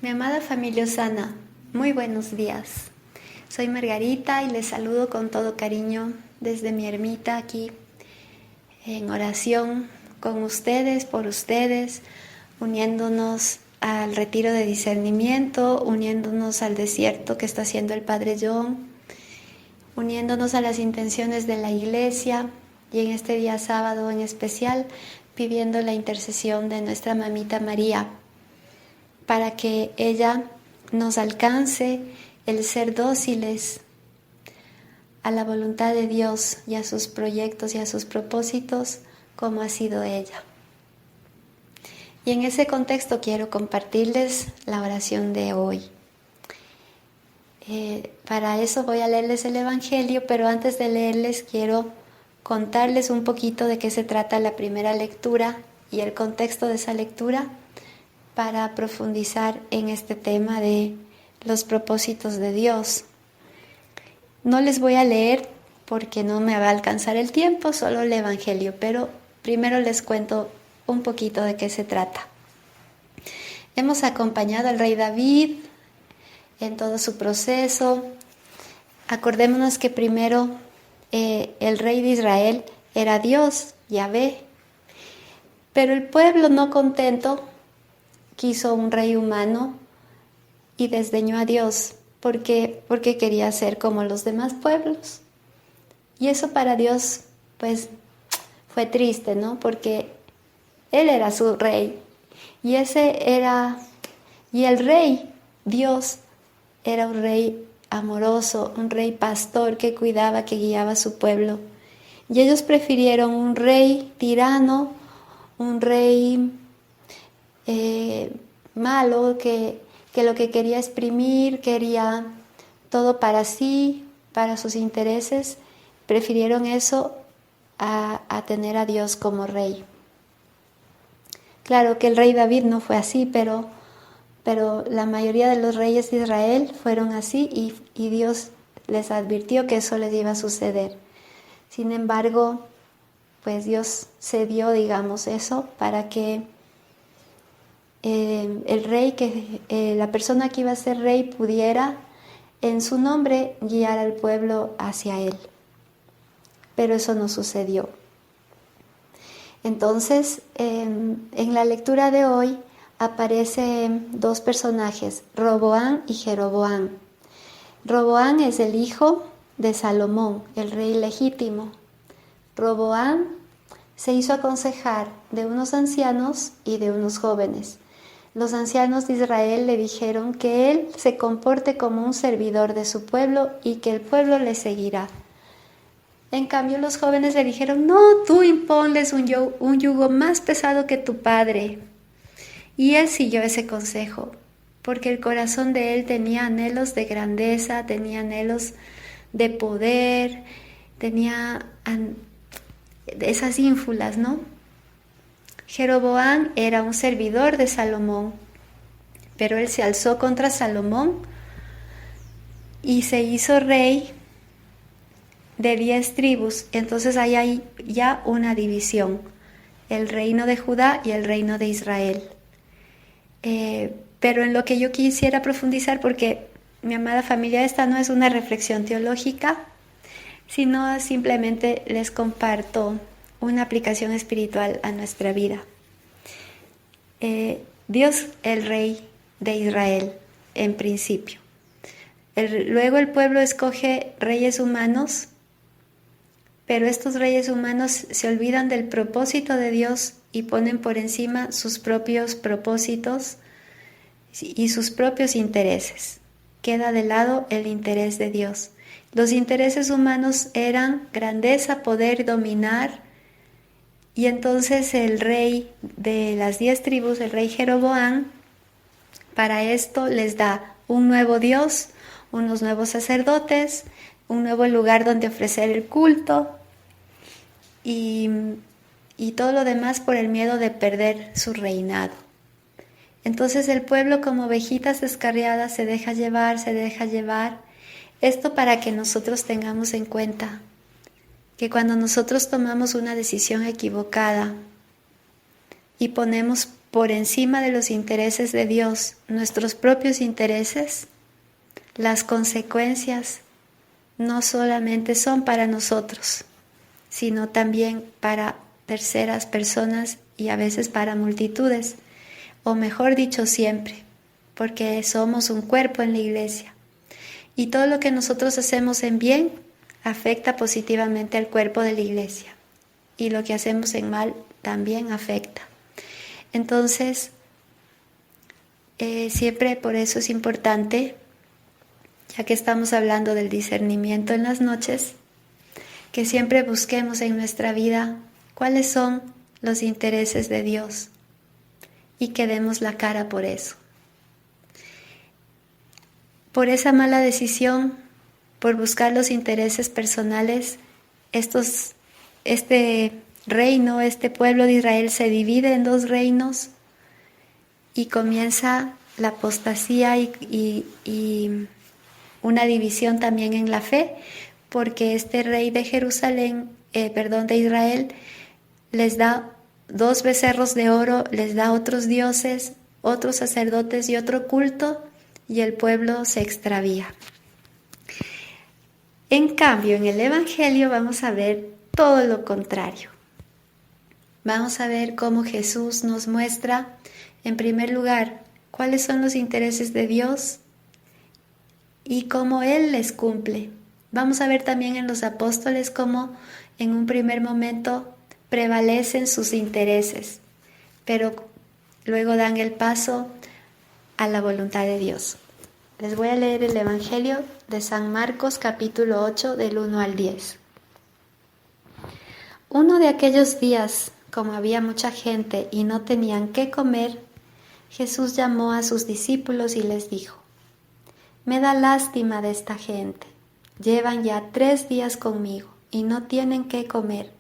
Mi amada familia Osana, muy buenos días. Soy Margarita y les saludo con todo cariño desde mi ermita aquí en oración con ustedes, por ustedes, uniéndonos al retiro de discernimiento, uniéndonos al desierto que está haciendo el Padre John, uniéndonos a las intenciones de la Iglesia y en este día sábado en especial pidiendo la intercesión de nuestra mamita María para que ella nos alcance el ser dóciles a la voluntad de Dios y a sus proyectos y a sus propósitos como ha sido ella. Y en ese contexto quiero compartirles la oración de hoy. Para eso voy a leerles el Evangelio, pero antes de leerles quiero contarles un poquito de qué se trata la primera lectura y el contexto de esa lectura para profundizar en este tema de los propósitos de Dios. No les voy a leer porque no me va a alcanzar el tiempo, solo el Evangelio, pero primero les cuento un poquito de qué se trata. Hemos acompañado al rey David en todo su proceso. Acordémonos que primero el rey de Israel era Dios, Yahvé, pero el pueblo no contento quiso un rey humano y desdeñó a Dios porque quería ser como los demás pueblos. Y eso para Dios pues fue triste, ¿no? Porque Él era su rey y el rey, Dios, era un rey amoroso, un rey pastor que cuidaba, que guiaba a su pueblo. Y ellos prefirieron un rey tirano, un rey malo que lo que quería exprimir, quería todo para sí, para sus intereses. Prefirieron eso a tener a Dios como rey. Claro que el rey David no fue así, pero la mayoría de los reyes de Israel fueron así y Dios les advirtió que eso les iba a suceder. Sin embargo, pues Dios cedió, digamos, eso para que el rey, la persona que iba a ser rey pudiera en su nombre guiar al pueblo hacia él. Pero eso no sucedió. Entonces, en la lectura de hoy aparecen dos personajes, Roboam y Jeroboam. Roboam es el hijo de Salomón, el rey legítimo. Roboam se hizo aconsejar de unos ancianos y de unos jóvenes. Los ancianos de Israel le dijeron que él se comporte como un servidor de su pueblo y que el pueblo le seguirá. En cambio, los jóvenes le dijeron, no, tú imponles un yugo más pesado que tu padre. Y él siguió ese consejo, porque el corazón de él tenía anhelos de grandeza, tenía anhelos de poder, tenía esas ínfulas, ¿no? Jeroboam era un servidor de Salomón, pero él se alzó contra Salomón y se hizo rey de 10 tribus. Entonces hay ya una división, el reino de Judá y el reino de Israel. Pero en lo que yo quisiera profundizar, porque mi amada familia, esta no es una reflexión teológica, sino simplemente les comparto una aplicación espiritual a nuestra vida. Dios, el rey de Israel, en principio. Luego el pueblo escoge reyes humanos, pero estos reyes humanos se olvidan del propósito de Dios y ponen por encima sus propios propósitos y sus propios intereses. Queda de lado el interés de Dios. Los intereses humanos eran grandeza, poder, dominar. Y entonces el rey de las 10 tribus, el rey Jeroboam, para esto les da un nuevo Dios, unos nuevos sacerdotes, un nuevo lugar donde ofrecer el culto y todo lo demás por el miedo de perder su reinado. Entonces el pueblo, como ovejitas descarriadas, se deja llevar. Esto para que nosotros tengamos en cuenta que cuando nosotros tomamos una decisión equivocada y ponemos por encima de los intereses de Dios, nuestros propios intereses, las consecuencias no solamente son para nosotros, sino también para terceras personas y a veces para multitudes, o mejor dicho siempre, porque somos un cuerpo en la iglesia. Y todo lo que nosotros hacemos en bien afecta positivamente al cuerpo de la iglesia. Y lo que hacemos en mal también afecta. Entonces, siempre por eso es importante, ya que estamos hablando del discernimiento en las noches, que siempre busquemos en nuestra vida cuáles son los intereses de Dios y que demos la cara por eso. Por esa mala decisión, por buscar los intereses personales, este reino, este pueblo de Israel se divide en dos reinos y comienza la apostasía y una división también en la fe, porque este rey de de Israel, les da 2 becerros de oro, les da otros dioses, otros sacerdotes y otro culto, y el pueblo se extravía. En cambio, en el Evangelio vamos a ver todo lo contrario. Vamos a ver cómo Jesús nos muestra, en primer lugar, cuáles son los intereses de Dios y cómo Él les cumple. Vamos a ver también en los apóstoles cómo en un primer momento prevalecen sus intereses, pero luego dan el paso a la voluntad de Dios. Les voy a leer el Evangelio de San Marcos, capítulo 8, del 1 al 10. Uno de aquellos días, como había mucha gente y no tenían qué comer, Jesús llamó a sus discípulos y les dijo: «Me da lástima de esta gente. Llevan ya 3 días conmigo y no tienen qué comer.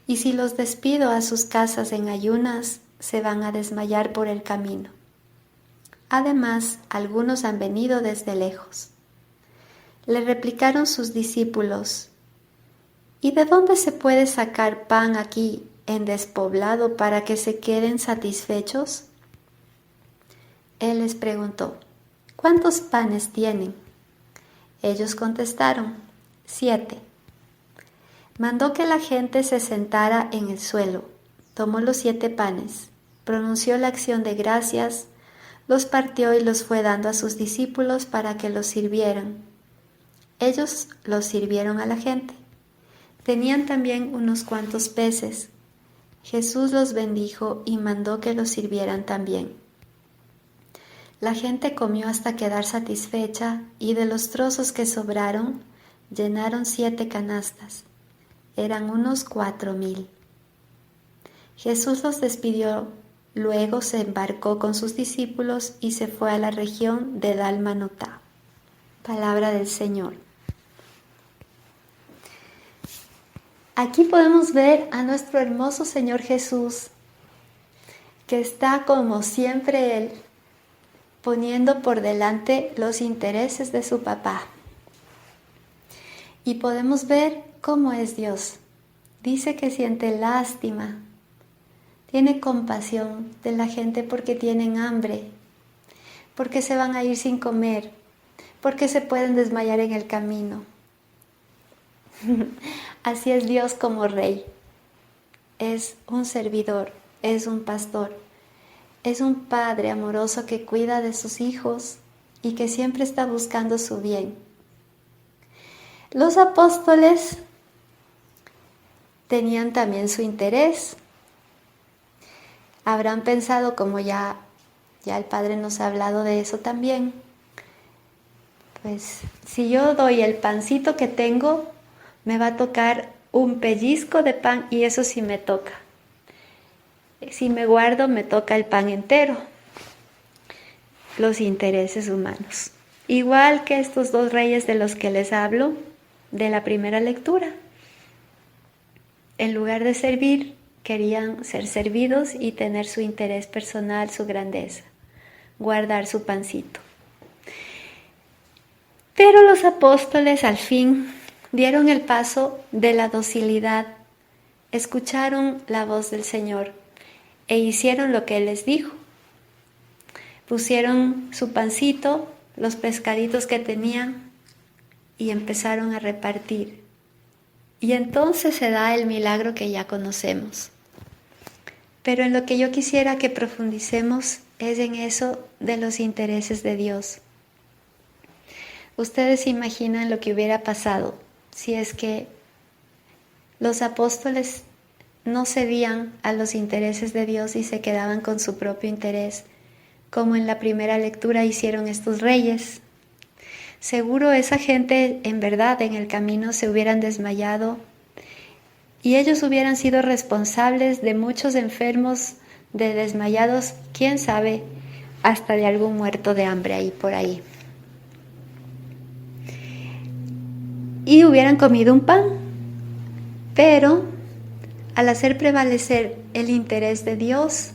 Y si los despido a sus casas en ayunas, se van a desmayar por el camino. Además, algunos han venido desde lejos». Le replicaron sus discípulos: «¿Y de dónde se puede sacar pan aquí en despoblado para que se queden satisfechos?». Él les preguntó: «¿Cuántos panes tienen?». Ellos contestaron: 7. Mandó que la gente se sentara en el suelo, tomó los 7 panes, pronunció la acción de gracias, los partió y los fue dando a sus discípulos para que los sirvieran. Ellos los sirvieron a la gente. Tenían también unos cuantos peces. Jesús los bendijo y mandó que los sirvieran también. La gente comió hasta quedar satisfecha y de los trozos que sobraron llenaron 7 canastas. Eran unos 4,000. Jesús los despidió, luego se embarcó con sus discípulos y se fue a la región de Dalmanutá. Palabra del Señor. Aquí podemos ver a nuestro hermoso Señor Jesús, que está como siempre Él, poniendo por delante los intereses de su papá. Y podemos ver cómo es Dios. Dice que siente lástima, tiene compasión de la gente porque tienen hambre, porque se van a ir sin comer, porque se pueden desmayar en el camino. Así es Dios como Rey. Es un servidor, es un pastor, es un padre amoroso que cuida de sus hijos y que siempre está buscando su bien. Los apóstoles tenían también su interés. Habrán pensado, como ya el Padre nos ha hablado de eso también, pues si yo doy el pancito que tengo, me va a tocar un pellizco de pan y eso sí me toca. Si me guardo, me toca el pan entero. Los intereses humanos. Igual que estos 2 reyes de los que les hablo de la primera lectura. En lugar de servir, querían ser servidos y tener su interés personal, su grandeza, guardar su pancito. Pero los apóstoles al fin dieron el paso de la docilidad, escucharon la voz del Señor e hicieron lo que Él les dijo. Pusieron su pancito, los pescaditos que tenían y empezaron a repartir. Y entonces se da el milagro que ya conocemos. Pero en lo que yo quisiera que profundicemos es en eso de los intereses de Dios. Ustedes se imaginan lo que hubiera pasado si es que los apóstoles no cedían a los intereses de Dios y se quedaban con su propio interés, como en la primera lectura hicieron estos reyes. Seguro esa gente en verdad en el camino se hubieran desmayado y ellos hubieran sido responsables de muchos enfermos, de desmayados, quién sabe, hasta de algún muerto de hambre ahí por ahí. Y hubieran comido un pan, pero al hacer prevalecer el interés de Dios,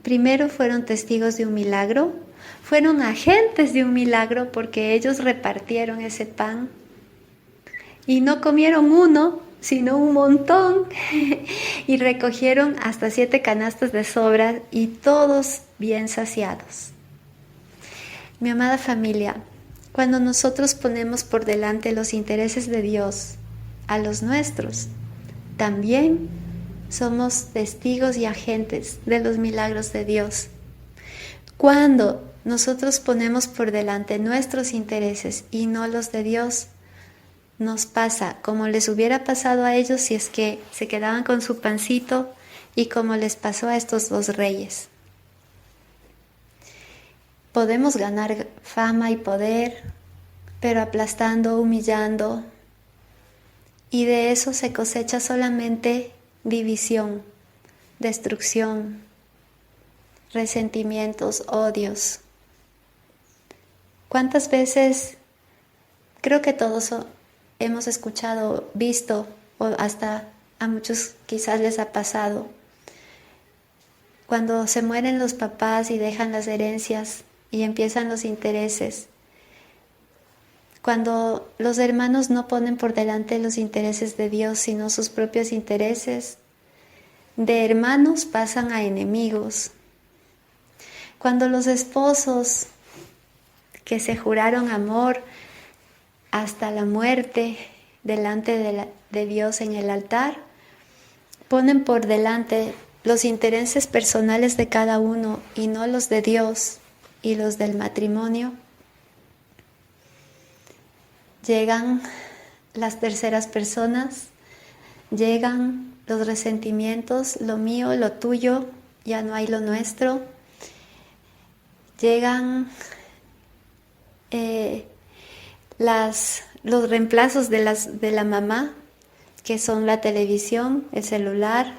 primero fueron testigos de un milagro, fueron agentes de un milagro porque ellos repartieron ese pan y no comieron uno, sino un montón y recogieron hasta 7 canastas de sobra y todos bien saciados. Mi amada familia, cuando nosotros ponemos por delante los intereses de Dios a los nuestros, también somos testigos y agentes de los milagros de Dios. Cuando nosotros ponemos por delante nuestros intereses y no los de Dios, nos pasa como les hubiera pasado a ellos si es que se quedaban con su pancito y como les pasó a estos 2 reyes. Podemos ganar fama y poder, pero aplastando, humillando, y de eso se cosecha solamente división, destrucción, resentimientos, odios. ¿Cuántas veces creo que todos hemos escuchado, visto, o hasta a muchos quizás les ha pasado, cuando se mueren los papás y dejan las herencias y empiezan los intereses? Cuando los hermanos no ponen por delante los intereses de Dios, sino sus propios intereses, de hermanos pasan a enemigos. Cuando los esposos que se juraron amor hasta la muerte delante de Dios en el altar, ponen por delante los intereses personales de cada uno y no los de Dios y los del matrimonio, llegan las terceras personas, llegan los resentimientos, lo mío, lo tuyo, ya no hay lo nuestro, llegan los reemplazos de la mamá, que son la televisión, el celular,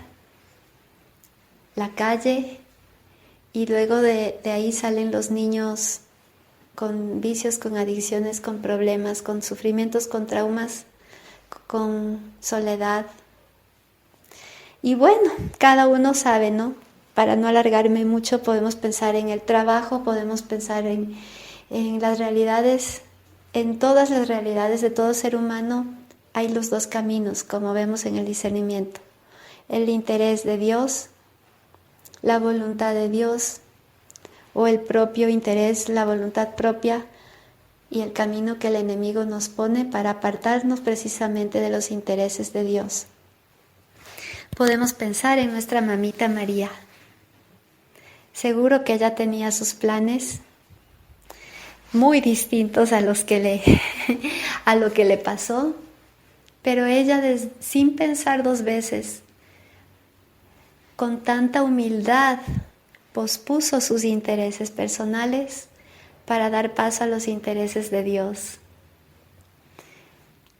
la calle, y luego de ahí salen los niños con vicios, con adicciones, con problemas, con sufrimientos, con traumas, con soledad. Y bueno, cada uno sabe, ¿no? Para no alargarme mucho, podemos pensar en el trabajo, podemos pensar en las realidades, en todas las realidades de todo ser humano. Hay los 2 caminos, como vemos en el discernimiento: el interés de Dios, la voluntad de Dios, o el propio interés, la voluntad propia, y el camino que el enemigo nos pone para apartarnos precisamente de los intereses de Dios. Podemos pensar en nuestra mamita María. Seguro que ella tenía sus planes muy distintos a lo que le pasó, pero ella sin pensar 2 veces, con tanta humildad, pospuso sus intereses personales para dar paso a los intereses de Dios,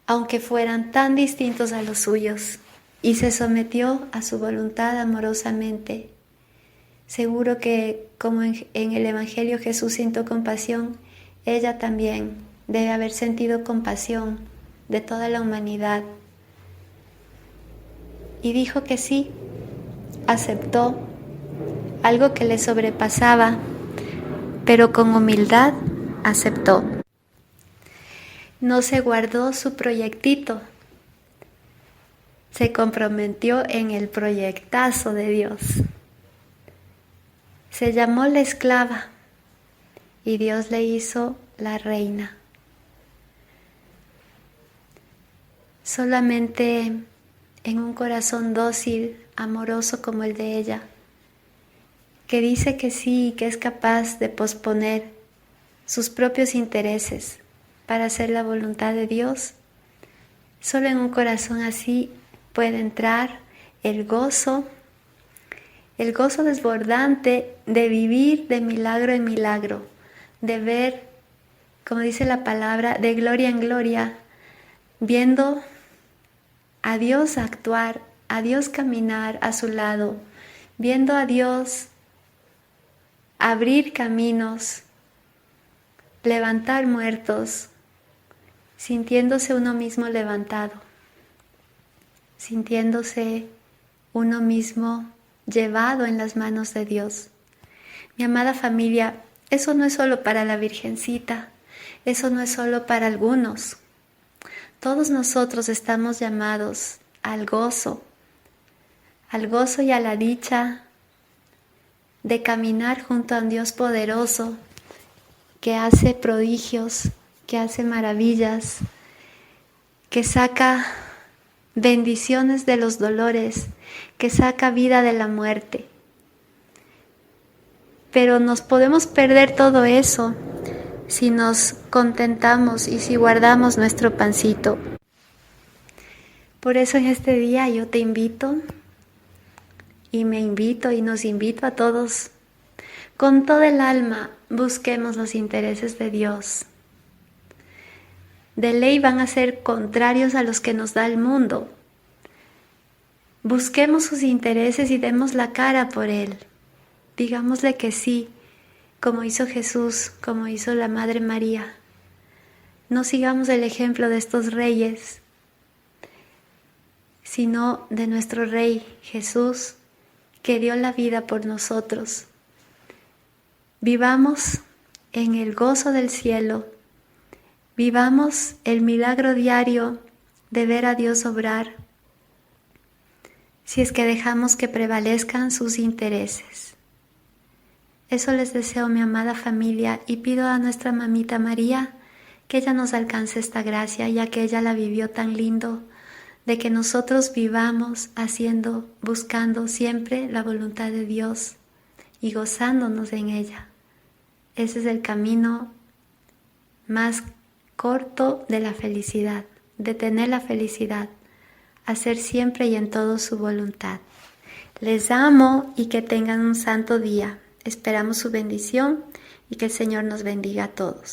aunque fueran tan distintos a los suyos, y se sometió a su voluntad amorosamente. Seguro que, como en el Evangelio Jesús sintió compasión, ella también debe haber sentido compasión de toda la humanidad. Y dijo que sí, aceptó algo que le sobrepasaba, pero con humildad aceptó. No se guardó su proyectito, se comprometió en el proyectazo de Dios. Se llamó la esclava y Dios le hizo la reina. Solamente en un corazón dócil, amoroso como el de ella, que dice que sí y que es capaz de posponer sus propios intereses para hacer la voluntad de Dios, solo en un corazón así puede entrar el gozo desbordante de vivir de milagro en milagro, de ver, como dice la palabra, de gloria en gloria, viendo a Dios actuar, a Dios caminar a su lado, viendo a Dios abrir caminos, levantar muertos, sintiéndose uno mismo levantado, sintiéndose uno mismo llevado en las manos de Dios. Mi amada familia, eso no es solo para la Virgencita, eso no es solo para algunos. Todos nosotros estamos llamados al gozo y a la dicha de caminar junto a un Dios poderoso que hace prodigios, que hace maravillas, que saca bendiciones de los dolores, que saca vida de la muerte. Pero nos podemos perder todo eso si nos contentamos y si guardamos nuestro pancito. Por eso en este día yo te invito y me invito y nos invito a todos, con todo el alma busquemos los intereses de Dios. De ley van a ser contrarios a los que nos da el mundo. Busquemos sus intereses y demos la cara por Él. Digámosle que sí, como hizo Jesús, como hizo la Madre María. No sigamos el ejemplo de estos reyes, sino de nuestro Rey Jesús, que dio la vida por nosotros. Vivamos en el gozo del cielo, vivamos el milagro diario de ver a Dios obrar, si es que dejamos que prevalezcan sus intereses. Eso les deseo, mi amada familia, y pido a nuestra mamita María que ella nos alcance esta gracia, ya que ella la vivió tan lindo, de que nosotros vivamos haciendo, buscando siempre la voluntad de Dios y gozándonos en ella. Ese es el camino más corto de la felicidad, de tener la felicidad, hacer siempre y en todo su voluntad. Les amo y que tengan un santo día. Esperamos su bendición y que el Señor nos bendiga a todos.